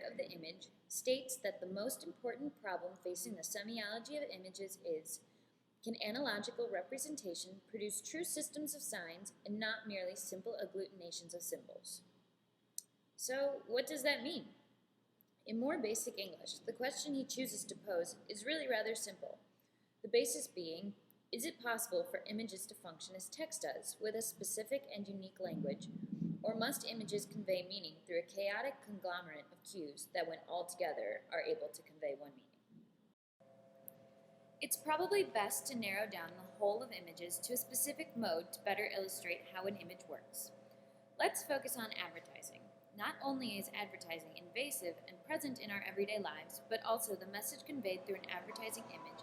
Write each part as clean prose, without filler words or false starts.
rhetoric of the image states that the most important problem facing the semiology of images is, can analogical representation produce true systems of signs and not merely simple agglutinations of symbols? So, what does that mean? In more basic English, the question he chooses to pose is really rather simple. The basis being, is it possible for images to function as text does, with a specific and unique language, or must images convey meaning through a chaotic conglomerate of cues that when all together are able to convey one meaning? It's probably best to narrow down the whole of images to a specific mode to better illustrate how an image works. Let's focus on advertising. Not only is advertising invasive and present in our everyday lives, but also the message conveyed through an advertising image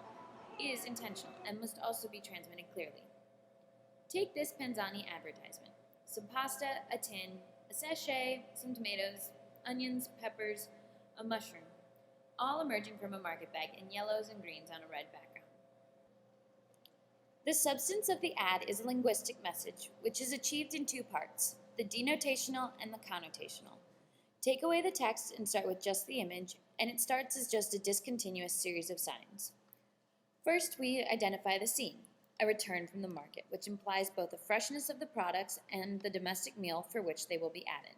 is intentional and must also be transmitted clearly. Take this Panzani advertisement. Some pasta, a tin, a sachet, some tomatoes, onions, peppers, a mushroom, all emerging from a market bag in yellows and greens on a red background. The substance of the ad is a linguistic message, which is achieved in two parts, the denotational and the connotational. Take away the text and start with just the image, and it starts as just a discontinuous series of signs. First, we identify the scene, a return from the market, which implies both the freshness of the products and the domestic meal for which they will be added.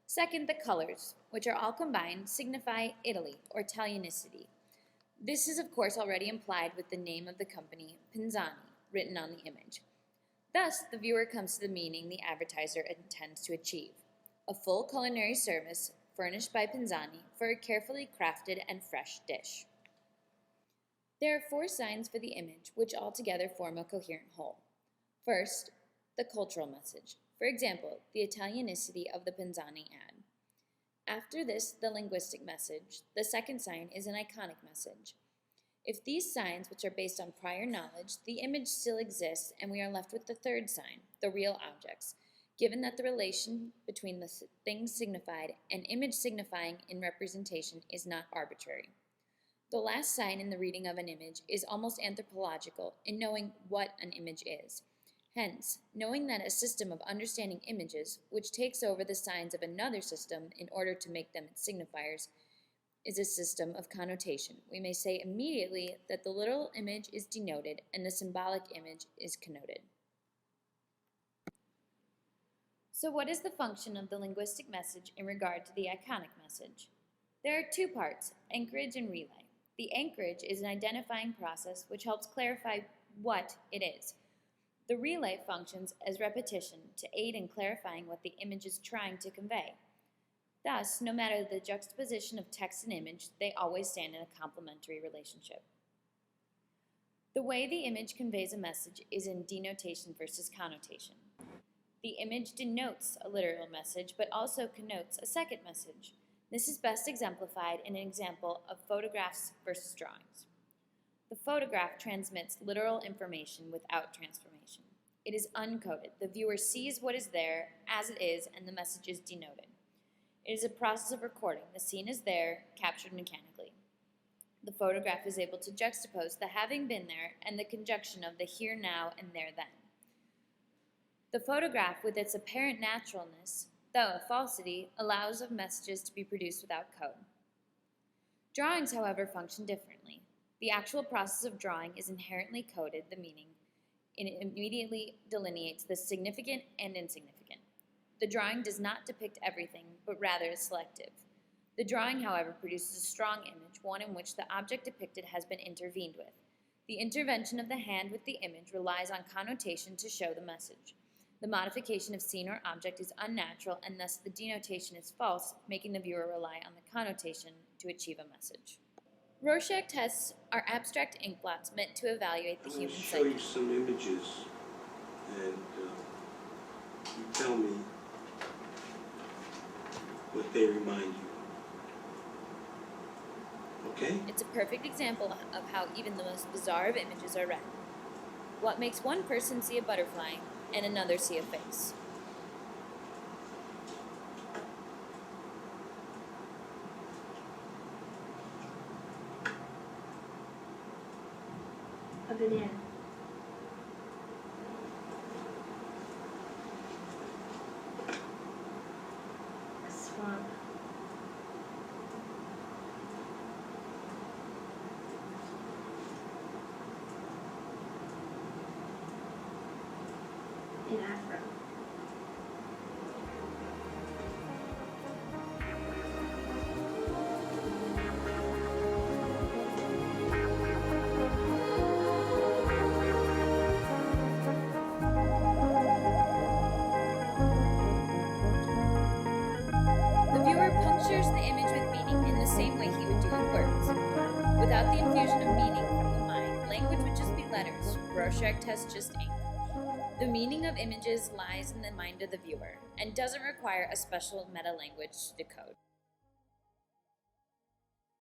Second, the colors, which are all combined, signify Italy or Italianicity. This is, of course, already implied with the name of the company, Panzani, written on the image. Thus, the viewer comes to the meaning the advertiser intends to achieve, a full culinary service furnished by Panzani for a carefully crafted and fresh dish. There are four signs for the image, which altogether form a coherent whole. First, the cultural message. For example, the Italianicity of the Panzani ad. After this, the linguistic message. The second sign is an iconic message. If these signs, which are based on prior knowledge, the image still exists, and we are left with the third sign, the real objects, given that the relation between the things signified and image signifying in representation is not arbitrary. The last sign in the reading of an image is almost anthropological in knowing what an image is. Hence, knowing that a system of understanding images, which takes over the signs of another system in order to make them its signifiers, is a system of connotation. We may say immediately that the literal image is denoted and the symbolic image is connoted. So what is the function of the linguistic message in regard to the iconic message? There are two parts, anchorage and relay. The anchorage is an identifying process which helps clarify what it is. The relay functions as repetition to aid in clarifying what the image is trying to convey. Thus, no matter the juxtaposition of text and image, they always stand in a complementary relationship. The way the image conveys a message is in denotation versus connotation. The image denotes a literal message, but also connotes a second message. This is best exemplified in an example of photographs versus drawings. The photograph transmits literal information without transformation. It is uncoded. The viewer sees what is there as it is, and the message is denoted. It is a process of recording. The scene is there, captured mechanically. The photograph is able to juxtapose the having been there and the conjunction of the here now and there then. The photograph, with its apparent naturalness, though a falsity, allows of messages to be produced without code. Drawings, however, function differently. The actual process of drawing is inherently coded, the meaning, and it immediately delineates the significant and insignificant. The drawing does not depict everything, but rather is selective. The drawing, however, produces a strong image, one in which the object depicted has been intervened with. The intervention of the hand with the image relies on connotation to show the message. The modification of scene or object is unnatural, and thus the denotation is false, making the viewer rely on the connotation to achieve a message. Rorschach tests are abstract ink blots meant to evaluate the human psyche. I'm going to show you some images, and you tell me what they remind you. Okay? It's a perfect example of how even the most bizarre of images are read. What makes one person see a butterfly and another see a face? A banana. A swamp. an afro. The viewer punctures the image with meaning in the same way he would do with words. Without the infusion of meaning from the mind, language would just be letters, Rorschach test just ink. The meaning of images lies in the mind of the viewer and doesn't require a special meta-language to decode.